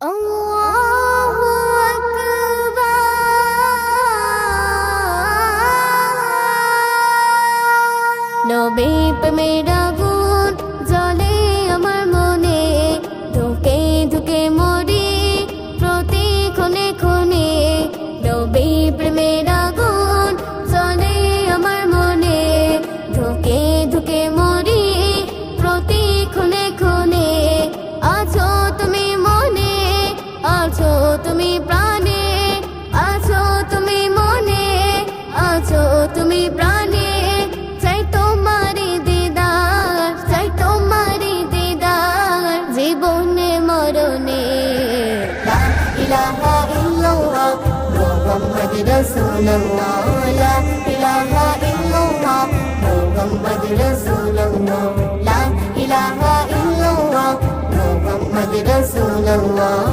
আল্লাহু আকবার। নবী প্রেমের আগুন জ্বলে আমার মনে, ধুকে ধুকে মরি প্রতি ক্ষণে ক্ষণে। নবী প্রেমের আগুন জ্বলে আমার মনে, ধুকে ধুকে মরি প্রতি ক্ষণে ক্ষণে। আছো তুমি মনে, আছো তুমি প্রাণে, আছো তুমি মনে, আছো তুমি প্রাণে। চাই তোমারি দিদার, চাই তোমারি দিদার জীবনে মরণে। লা ইলাহা ইল্লাল্লাহ মুহাম্মদ রাসূলুল্লাহ, লা ইলাহা ইল্লাল্লাহ মুহাম্মদ রাসূলুল্লাহ, লা ইলাহা ইল্লাল্লাহ মুহাম্মদ রাসূলুল্লাহ।